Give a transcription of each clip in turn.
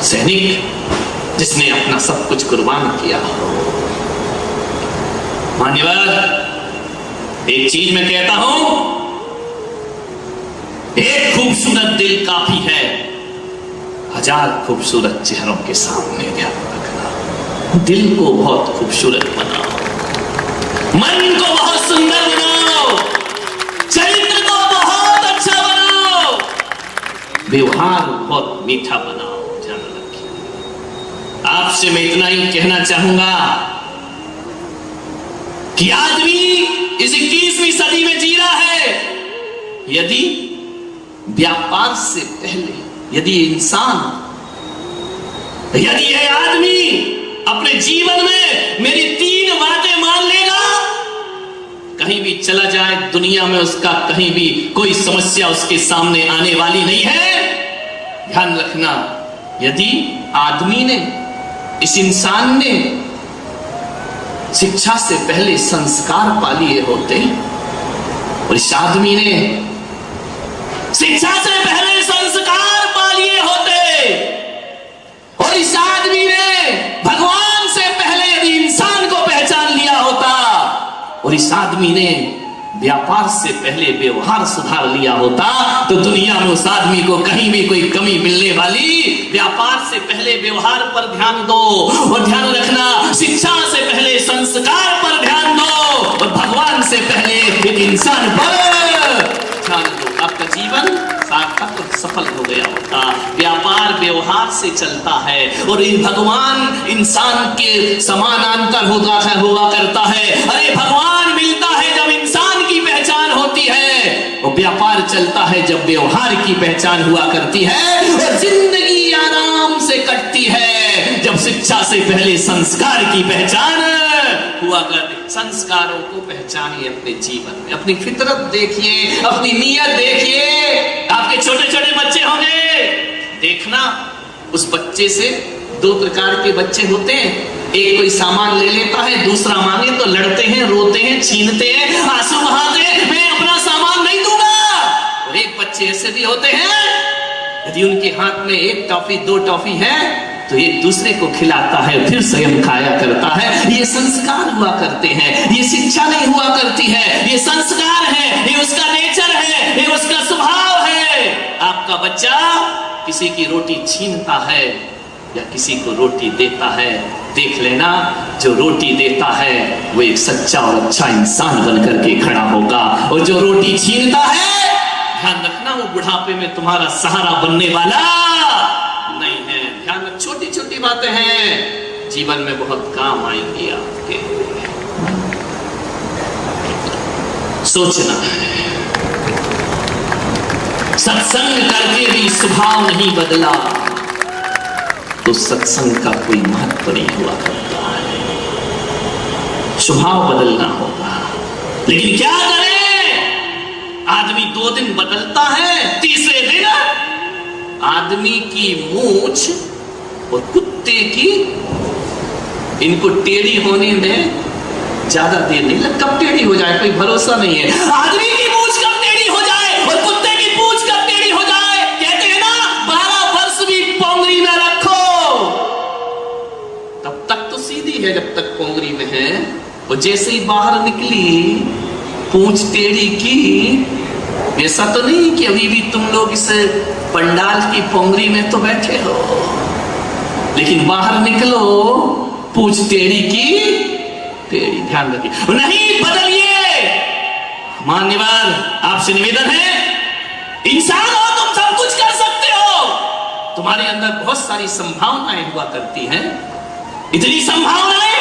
सैनिक जिसने अपना सब कुछ कुर्बान किया। मान्यवर, एक चीज मैं कहता हूं, एक खूबसूरत दिल काफी है 1000 खूबसूरत चेहरों के सामने। ध्यान रखना, दिल को बहुत खूबसूरत बनाओ, मन को बहुत सुंदर बनाओ, चरित्र को बहुत अच्छा बनाओ, व्यवहार बहुत मीठा बनाओ। ध्यान रखिए। आपसे मैं इतना ही कहना चाहूंगा कि आदमी इस 21वीं सदी में जी रहा है। यदि व्यापार से पहले, यदि यह आदमी अपने जीवन में मेरी 3 बातें मान लेगा, कहीं भी चला जाए दुनिया में उसका कहीं भी कोई समस्या उसके सामने आने वाली नहीं है। ध्यान रखना, यदि आदमी ने, इस इंसान ने शिक्षा से पहले संस्कार पा लिए होते, और इस आदमी ने शिक्षा से पहले संस्कार पा लिए होते, और इस आदमी ने भगवान से पहले यदि इंसान को पहचान लिया होता, और इस आदमी ने व्यापार से पहले व्यवहार सुधार लिया होता, तो दुनिया में उस आदमी को कहीं भी कोई कमी मिलने वाली। व्यापार से पहले व्यवहार पर ध्यान दो, और ध्यान रखना शिक्षा से पहले संस्कार पर ध्यान दो, और भगवान से पहले एक इंसान पर ध्यान दो। आपका जीवन सार्थक और सफल हो गया होता। व्यापार व्यवहार से चलता है, और भगवान इंसान के समानांतर हुआ करता है। अरे भगवान मिलता है जब इंसान की पहचान होती है, और व्यापार चलता है जब व्यवहार की पहचान हुआ करती है, और जिंदगी आराम से कटती है जब शिक्षा से पहले संस्कार की पहचान हुआ करती। संस्कारों को पहचानिए अपने जीवन में, अपनी फितरत देखिए, अपनी नीयत देखिए। आपके छोटे छोटे बच्चे होंगे, देखना उस बच्चे से 2 प्रकार के बच्चे होते हैं। एक कोई सामान ले लेता है, दूसरा मांगे तो लड़ते हैं, रोते हैं, छीनते हैं, आंसू बहाते हैं, मैं अपना सामान नहीं दूंगा। और एक बच्चे ऐसे भी होते हैं, यदि उनके हाथ में 1 टॉफी 2 टॉफी है तो एक दूसरे को खिलाता है, फिर स्वयं खाया करता है। ये संस्कार हुआ करते हैं, ये शिक्षा नहीं हुआ करती है, ये संस्कार है, ये उसका नेचर है, ये उसका स्वभाव है। आपका बच्चा किसी की रोटी छीनता है या किसी को रोटी देता है, देख लेना जो रोटी देता है वो एक सच्चा और अच्छा इंसान बनकर के खड़ा होगा, और जो रोटी छीनता है, ध्यान रखना, वो बुढ़ापे में तुम्हारा सहारा बनने वाला नहीं है। ध्यान रख, छोटी छोटी बातें हैं, जीवन में बहुत काम आएंगी आपके। सोचना है, सत्संग करके भी स्वभाव नहीं बदला तो सत्संग का कोई महत्व नहीं हुआ करता है। स्वभाव बदलना होगा, लेकिन क्या करें, आदमी 2 दिन बदलता है, तीसरे दिन आदमी की मूंछ और कुत्ते की, इनको टेढ़ी होने में ज्यादा देर नहीं लगती। कब टेढ़ी हो जाए कोई भरोसा नहीं है। आदमी की मूंछ कब टेढ़ी हो जाए और कुत्ते की पूंछ कब टेढ़ी हो जाए। कहते हैं ना, 12 वर्ष भी पोंगरी ना रखो, तब तक तो सीधी है जब तक पोंगरी में है, और जैसे ही बाहर निकली पूंछ टेढ़ी की। ऐसा तो नहीं कि अभी भी तुम लोग इस पंडाल की पोंगरी में तो बैठे हो, लेकिन बाहर निकलो पूंछ टेढ़ी की टेढ़ी। ध्यान रखिए, नहीं बदलिए। मान्यवर, आपसे निवेदन है, इंसान हो तुम, सब कुछ कर सकते हो, तुम्हारे अंदर बहुत सारी संभावनाएं हुआ करती हैं। इतनी संभावनाएं,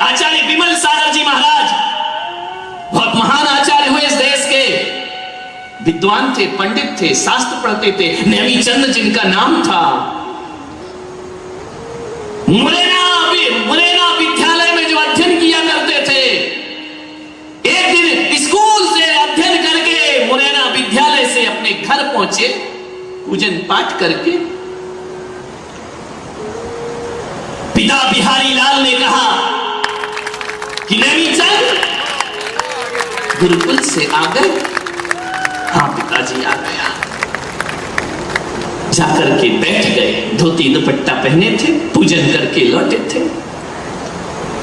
आचार्य विमल सागर जी महाराज बहुत महान आचार्य हुए इस देश के, विद्वान थे, पंडित थे, शास्त्र पढ़ते थे। नेमी चंद जिनका नाम था, मुरैना विद्यालय में जो अध्ययन किया करते थे, एक दिन स्कूल से अध्ययन करके मुरैना विद्यालय से अपने घर पहुंचे, पूजन पाठ करके। पिता बिहारी लाल ने कहा कि नेमी चंद गुरुकुल से आ गए। हाँ पिताजी आ गया। जाकर के बैठ गए, धोती दुपट्टा पहने थे, पूजन करके लौटे थे।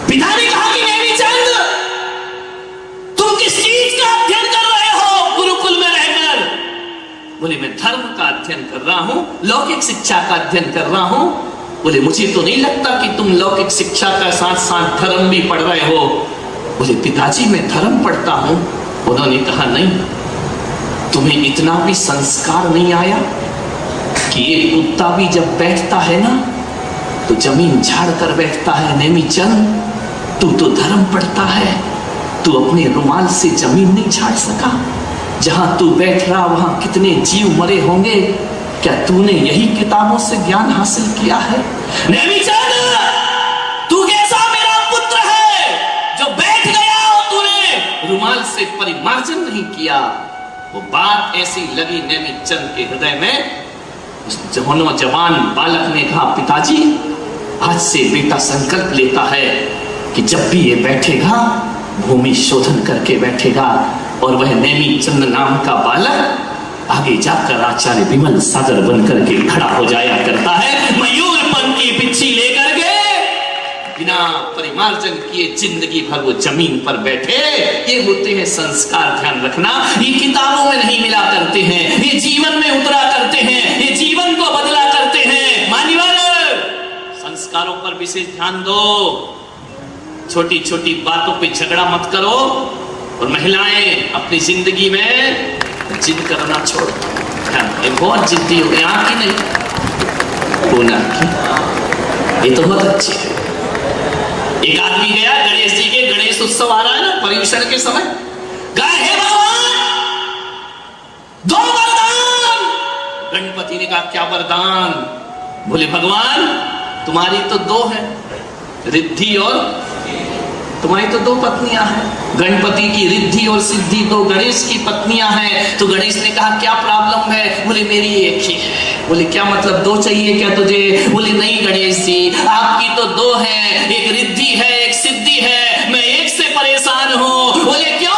पिता ने कहा कि नेमी चंद, तुम किस चीज का अध्ययन कर रहे हो गुरुकुल में रहकर? बोले मैं धर्म का अध्ययन कर रहा हूं, लौकिक शिक्षा का अध्ययन कर रहा हूं। बोले मुझे तो नहीं लगता कि तुम लौकिक शिक्षा का साथ साथ धर्म भी पढ़ रहे हो। बोले पिताजी मैं धर्म पढ़ता हूं। उन्होंने कहा नहीं, तुम्हें इतना भी संस्कार नहीं आया कि एक कुत्ता भी जब बैठता है ना तो जमीन झाड़ कर बैठता है। नेमी चंद, तू तो धर्म पढ़ता है, तू अपने रुमाल से जमीन नहीं झाड़ सका। जहां तू बैठ रहा वहां कितने जीव मरे होंगे, क्या तूने यही किताबों से ज्ञान हासिल किया है? नेमी चंद, तू कैसा मेरा पुत्र है जो बैठ गया और तूने रुमाल से परिमार्जन नहीं किया? वो बात ऐसी लगी नेमी चंद के हृदय में। उस नौजवान बालक ने कहा पिताजी, आज से बेटा संकल्प लेता है कि जब भी ये बैठेगा भूमि शोधन करके बैठेगा। और वह नेमी चंद नाम का बालक आगे जाकर आचार्य विमल सागर बनकर के खड़ा हो जाया करता है, मयूर पंखी पिच्छी लेकर के बिना परिमार्जन किए जिंदगी भर वो जमीन पर बैठे। ये होते हैं संस्कार, ध्यान रखना। ये किताबों में नहीं मिला करते हैं, ये जीवन में उतरा करते हैं, ये जीवन को बदला करते हैं। मान्यवर, संस्कारों पर विशेष ध्यान दो। छोटी छोटी बातों पे झगड़ा मत करो। और महिलाएं अपनी जिंदगी में जिद करना छोड़ो। बहुत जिद्दी हो गए, आपकी नहीं होना की, ये तो बहुत अच्छी है। एक आदमी गया गणेश जी के, गणेश उत्सव आ रहा है ना पर्युषण के समय, गाय हे भगवान दो वरदान। गणपति ने कहा क्या वरदान? बोले भगवान तुम्हारी तो दो है, रिद्धि और तुम्हारी तो दो पत्नियां हैं। गणपति की रिद्धि और सिद्धि दो, गणेश की पत्नियां हैं। तो गणेश ने कहा क्या प्रॉब्लम है? बोले मेरी एक ही है। बोले क्या मतलब, दो चाहिए क्या तुझे? बोले नहीं गणेश जी, आपकी तो दो है, एक रिद्धि है एक सिद्धि है, मैं एक से परेशान हूं। बोले क्यों?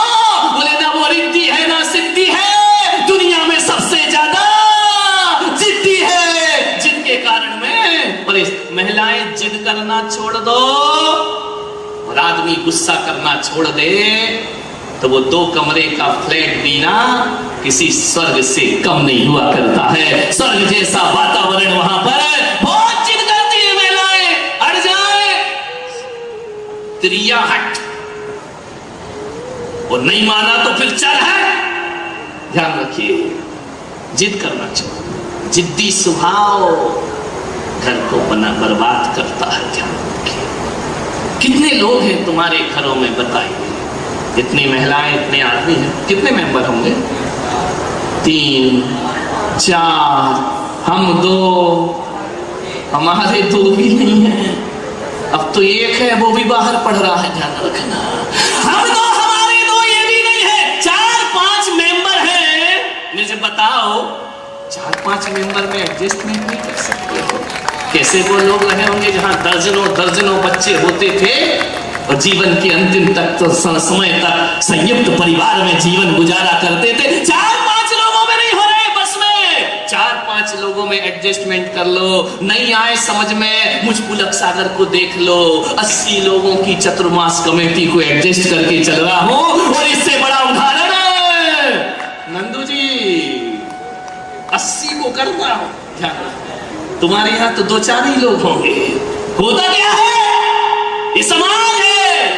बोले ना वो रिद्धि है ना सिद्धि है, दुनिया में सबसे ज्यादा जिद्दी है, जिनके कारण में महिलाएं जिद करना छोड़ दो और आदमी गुस्सा करना छोड़ दे तो वो 2 कमरे का फ्लैट भी ना किसी स्वर्ग से कम नहीं हुआ करता है। स्वर्ग जैसा वातावरण वहां पर। बहुत जिद करती है महिलाएं, अड़ जाए त्रिया हट, और नहीं माना तो फिर चल है। ध्यान रखिए, जिद करना छोड़ो। जिद्दी स्वभाव घर को बना बर्बाद करता है। ध्यान रखिए। कितने लोग हैं तुम्हारे घरों में बताइए? इतनी महिलाएं इतने आदमी हैं, कितने मेंबर होंगे? 3 4, हम 2, हमारे 2 भी नहीं है, अब तो 1 है, वो भी बाहर पढ़ रहा है। ध्यान रखना, हम 2 हमारे 2 ये भी नहीं है, 4-5 मेंबर हैं। मुझे बताओ 4-5 मेंबर में एडजस्टमेंट नहीं कर सकते हो? कैसे वो लोग रहे होंगे जहां दर्जनों दर्जनों बच्चे होते थे और जीवन के अंतिम तक तो समय तक संयुक्त परिवार में जीवन गुजारा करते थे। 4-5 लोगों में नहीं हो रहे, बस में 4-5 लोगों में एडजस्टमेंट कर लो। नहीं आए समझ में, मुझ पुलक सागर को देख लो, 80 लोगों की चतुर्मास कमेटी को एडजस्ट करके चल रहा हूं। और इससे बड़ा उदाहरण नंदू जी 80 को करता हूं। ध्यान रखो, तुम्हारे यहां तो 2-4 ही लोग होंगे। होता क्या है? ये समाज है।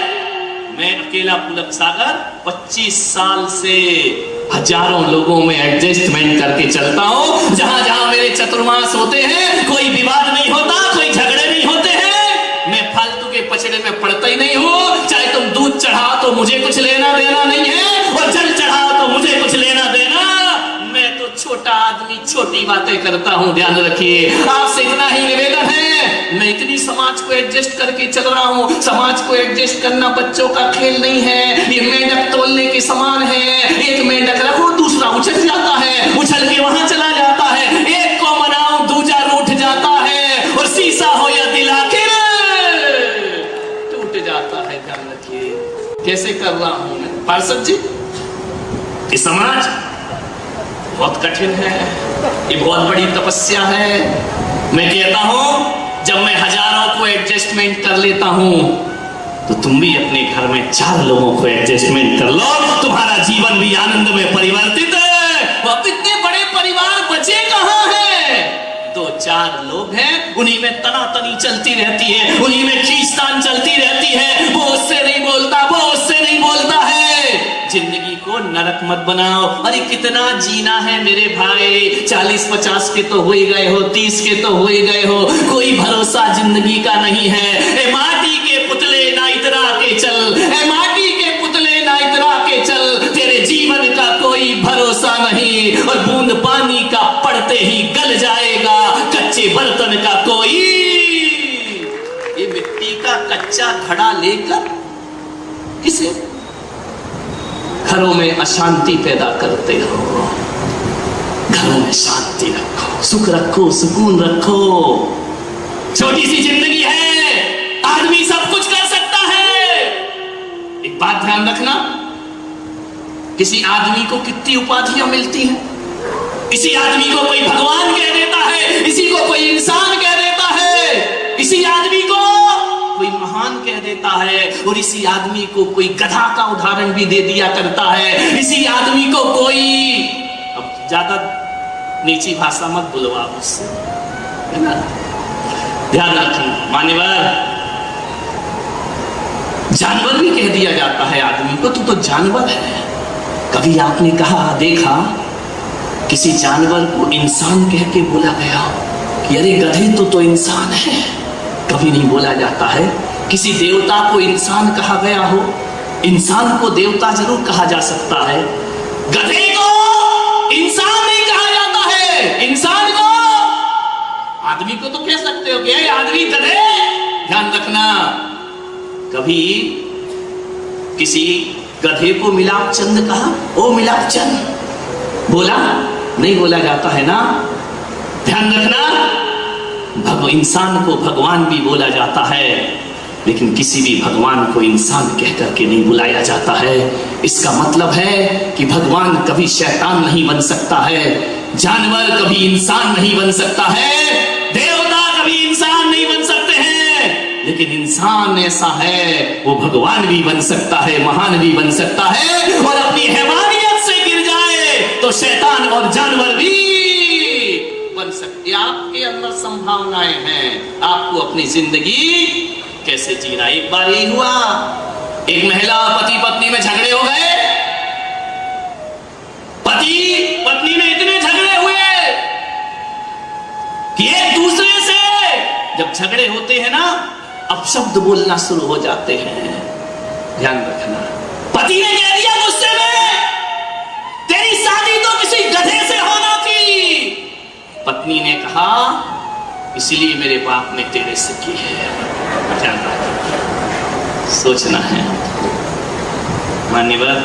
मैं अकेला पुलक सागर 25 साल से हजारों लोगों में एडजस्टमेंट करके चलता हूं। जहां जहां मेरे चतुर्मास होते हैं कोई विवाद नहीं होता, कोई झगड़े नहीं होते हैं। मैं फालतू के पछड़े में पड़ता ही नहीं हूं। चाहे तुम दूध चढ़ाओ तो मुझे कुछ लेना देना नहीं है, और जल चढ़ाओ तो मुझे कुछ लेना देना। मैं तो छोटा आदमी छोटी बातें करता हूं। ध्यान रखिए, आपसे इतना ही निवेदन है। मैं इतनी समाज को एडजस्ट करके चल रहा हूं। समाज को एडजस्ट करना बच्चों का खेल नहीं है। ये मेंढक तोलने के समान है। एक मेंढक रखो, दूसरा उछल जाता है, उछल के वहां चला जाता है। एक को मनाओ, दूजा रूठ जाता है। और शीशा हो या दिल आखिर टूट जाता है। ध्यान रखिए, कैसे कर रहा हूं मैं? पार्षद जी, ये समाज बहुत कठिन है। ये बहुत बड़ी तपस्या है। मैं कहता हूं जब मैं हजारों को एडजस्टमेंट कर लेता हूं तो तुम भी अपने घर में 4 लोगों को एडजस्टमेंट कर लो, तुम्हारा जीवन भी आनंद में परिवर्तित है। अब इतने बड़े परिवार बचे कहां है? 2-4 लोग हैं, उन्हीं में तनातनी चलती रहती है, उन्हीं में खींचतान चलती रहती है। वो उससे नहीं बोलता, वो उससे नहीं बोलता है। जिंदगी को नरक मत बनाओ। अरे कितना जीना है मेरे भाई, 40-50 के तो हो ही गए हो, 30 के तो हो ही गए हो, कोई भरोसा जिंदगी का नहीं है। ए माटी के पुतले ना इतरा के चल, ए माटी के पुतले ना इतरा के चल, तेरे जीवन का कोई भरोसा नहीं। और बूंद पानी का पड़ते ही गल जाएगा, कच्चे बर्तन का कोई। ये मिट्टी का कच्चा घड़ा लेकर किसे घरों में अशांति पैदा करते हो। घरों में शांति रखो, सुख रखो, सुकून रखो। छोटी सी जिंदगी है, आदमी सब कुछ कर सकता है। एक बात ध्यान रखना, किसी आदमी को कितनी उपाधियां मिलती हैं। किसी आदमी को कोई भगवान कह देता है, किसी को कोई इंसान कह देता है, किसी आदमी को कोई महान कह देता है, और इसी आदमी को कोई गधा का उदाहरण भी दे दिया करता है। इसी आदमी को कोई, अब ज्यादा नीची भाषा मत बुलवा मुझसे, है ना, ध्यान रखना। मान्यवर, जानवर भी कह दिया जाता है आदमी को, तो जानवर है। कभी आपने कहा, देखा किसी जानवर को इंसान कह के बोला गया कि अरे गधे तो इंसान है? कभी नहीं बोला जाता है। किसी देवता को इंसान कहा गया हो? इंसान को देवता जरूर कहा जा सकता है, गधे को इंसान नहीं कहा जाता है। इंसान को, आदमी को तो कह सकते हो कि आदमी गधे। ध्यान रखना, कभी किसी गधे को मिलाप चंद कहा, ओ मिलाप चंद, बोला? नहीं बोला जाता है ना। ध्यान रखना, इंसान को भगवान भी बोला जाता है, लेकिन किसी भी भगवान को इंसान कह करके नहीं बुलाया जाता है। इसका मतलब है कि भगवान कभी शैतान नहीं बन सकता है, जानवर कभी इंसान नहीं बन सकता है, देवता कभी इंसान नहीं बन सकते हैं, लेकिन इंसान ऐसा है वो भगवान भी बन सकता है, महान भी बन सकता है। और अपनी हैवानियत से गिर जाए तो शैतान और जानवर भी बन सकते। आपके अंदर संभावनाएं हैं, आपको अपनी जिंदगी कैसे जीना। एक बार यही हुआ, एक महिला पति पत्नी में झगड़े हो गए, पति पत्नी में इतने झगड़े हुए कि एक दूसरे से जब झगड़े होते हैं ना, अपशब्द बोलना शुरू हो जाते हैं। ध्यान रखना, पति ने कह दिया गुस्से में, तेरी शादी तो किसी गधे से होना थी। पत्नी ने कहा, इसलिए मेरे बाप ने तेरे से की है। ध्यान रखना, सोचना है। मान्यवर,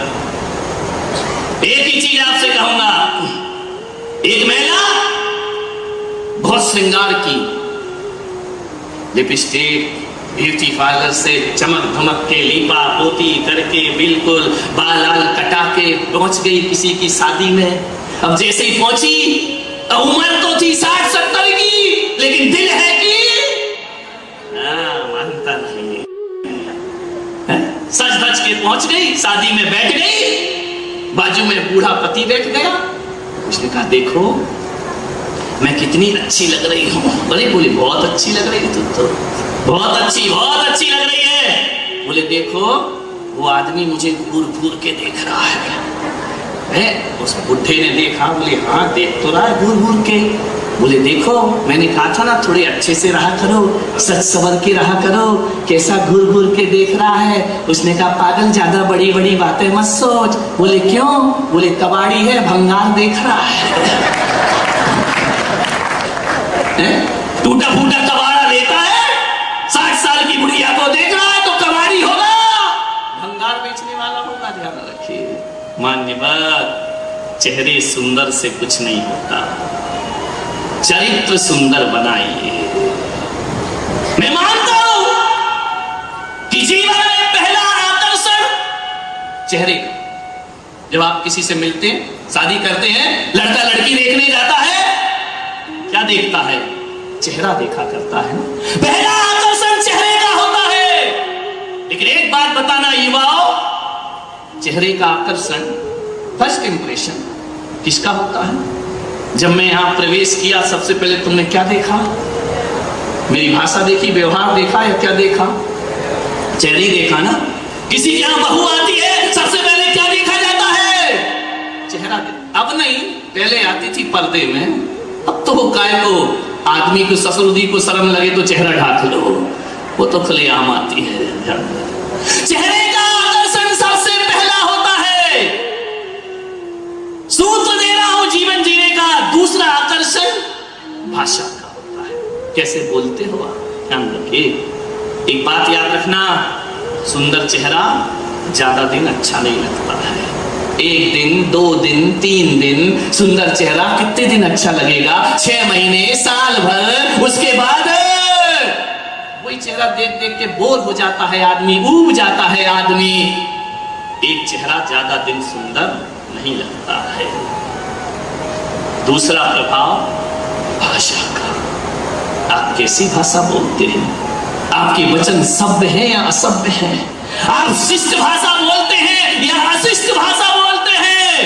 एक ही चीज आपसे कहूंगा, एक महिला बहुत श्रृंगार की, लिपस्टिक, ब्यूटी पार्लर से चमक धमक के लीपा पोती करके बिल्कुल बाल लाल कटा के पहुंच गई किसी की शादी में। अब जैसे ही पहुंची, उम्र तो थी 60-70 की, लेकिन दिल है कि मानता नहीं है। सज धज के पहुंच गई, शादी में बैठ गई, बाजू में बूढ़ा पति बैठ गया। उसने कहा, देखो मैं कितनी अच्छी लग रही हूँ। बोले, बहुत अच्छी लग रही तू तो, बहुत अच्छी लग रही है। बोले, देखो वो आदमी मुझे घूर घूर के देख रहा है। उस बुढ़े ने देखा, बोले हाँ देख तो रहा है घूर घूर के। बोले, देखो मैंने कहा था ना थोड़े अच्छे से रहा करो, सच सवर के रहा करो, कैसा घूर घूर के देख रहा है। उसने कहा, पागल ज्यादा बड़ी बड़ी बातें मत सोच। बोले, क्यों? बोले, कबाड़ी है, भंगार देख रहा है। टूटा फूटा कबाड़ा लेता है, 60 साल की बुढ़िया को देख रहा है तो कबाड़ी होगा, भंगार बेचने वाला होगा। ध्यान रखिए मान्यवर, चेहरे सुंदर से कुछ नहीं होता, चरित्र सुंदर बनाइए। मैं मानता हूं कि जीवन में पहला आकर्षण चेहरे का। जब आप किसी से मिलते हैं, शादी करते हैं, लड़का लड़की देखने जाता है क्या देखता है? चेहरा देखा करता है ना। पहला आकर्षण चेहरे का होता है। लेकिन एक बात बताना युवाओं, चेहरे का आकर्षण, फर्स्ट इंप्रेशन किसका होता है? जब मैं यहां प्रवेश किया सबसे पहले तुमने क्या देखा? मेरी भाषा देखी, व्यवहार देखा या क्या देखा? चेहरे देखा ना। किसी के यहां बहू आती है सबसे पहले क्या देखा जाता है? चेहरा। अब नहीं, पहले आती थी पर्दे में, अब तो काय को आदमी को ससुरदी को शर्म लगे तो चेहरा ढाक लो, वो तो खुलेआम आती है। चेहरे का आकर्षण सबसे पहला होता है। सूत्र दे रहा हूं जीवन जीने का। दूसरा आकर्षण भाषा का होता है, कैसे बोलते हो आप, ध्यान रखिए। एक बात याद रखना, सुंदर चेहरा ज्यादा दिन अच्छा नहीं लगता है। 1 दिन, 2 दिन, 3 दिन सुंदर चेहरा कितने दिन अच्छा लगेगा? 6 महीने, साल भर, उसके बाद वही चेहरा देख देख के बोर हो जाता है आदमी, ऊब जाता है आदमी। एक चेहरा ज्यादा दिन सुंदर नहीं लगता है। दूसरा प्रभाव भाषा का। आप कैसी भाषा बोलते हैं? आपके वचन सभ्य हैं या असभ्य हैं? आप शिष्ट भाषा बोलते हैं या अशिष्ट भाषा बोलते हैं?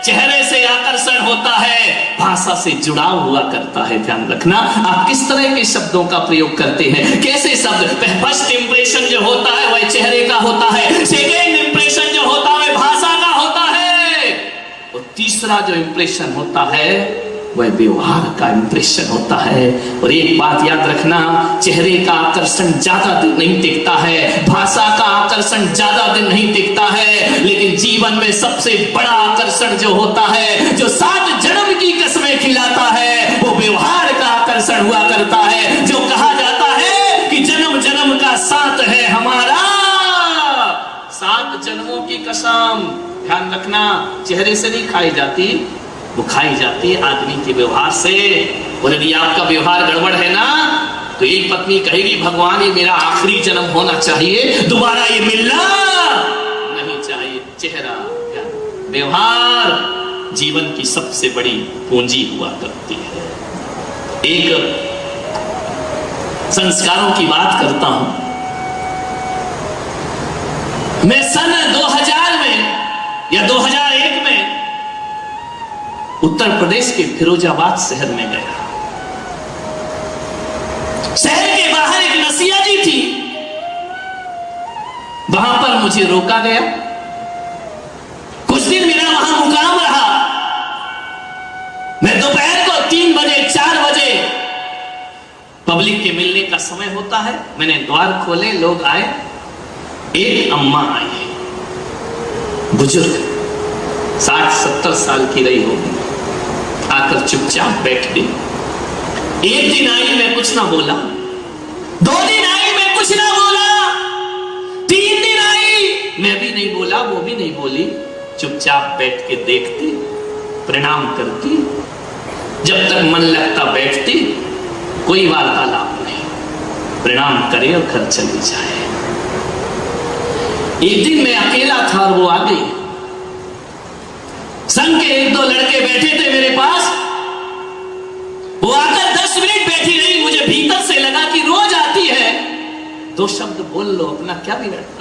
चेहरे से आकर्षण होता है, भाषा से जुड़ाव हुआ करता है। ध्यान रखना, आप किस तरह के शब्दों का प्रयोग करते हैं, कैसे शब्द। फर्स्ट इंप्रेशन जो होता है वह चेहरे का होता है। सेकेंड इंप्रेशन जो होता है भाषा का होता है। और तीसरा जो इंप्रेशन होता है वह व्यवहार का इंप्रेशन होता है। और एक बात याद रखना, चेहरे का आकर्षण ज्यादा दिन नहीं टिकता है, भाषा का आकर्षण ज्यादा दिन नहीं टिकता है, लेकिन जीवन में सबसे बड़ा आकर्षण जो होता है, जो 7 जन्म की कसमें खिलाता है, वो व्यवहार का आकर्षण हुआ करता है। जो कहा जाता है कि जन्म जन्म का साथ है हमारा, 7 जन्मों की कसम। ध्यान रखना, चेहरे से नहीं खाई जाती, वो खाई जाती है आदमी के व्यवहार से। और यदि आपका व्यवहार गड़बड़ है ना, तो एक पत्नी कहेगी भगवान ये मेरा आखिरी जन्म होना चाहिए, दोबारा ये मिलना नहीं चाहिए। चेहरा, व्यवहार जीवन की सबसे बड़ी पूंजी हुआ करती है। एक संस्कारों की बात करता हूं। मैं सन 2000 में या 2001 में उत्तर प्रदेश के फिरोजाबाद शहर में गया। शहर के बाहर एक नसिया जी थी, वहां पर मुझे रोका गया। कुछ दिन मेरा वहां मुकाम रहा। मैं दोपहर को 3 बजे 4 बजे पब्लिक के मिलने का समय होता है, मैंने द्वार खोले, लोग आए। एक अम्मा आई, बुजुर्ग, 60-70 साल की रही होगी, आकर चुपचाप बैठ गई। 1 दिन आई, मैं कुछ ना बोला। 2 दिन आई, मैं कुछ ना बोला। 3 दिन आई, मैं भी नहीं बोला, वो भी नहीं बोली। चुपचाप बैठ के देखती, प्रणाम करती, जब तक मन लगता बैठती, कोई वार्तालाप नहीं, प्रणाम करे और घर चली जाए। एक दिन मैं अकेला था और वो आ गई। संग के 1-2 लड़के बैठे थे मेरे पास, वो आकर 10 मिनट बैठी रही। मुझे भीतर से लगा कि रोज आती है, 2 शब्द बोल लो, अपना क्या बिगड़ता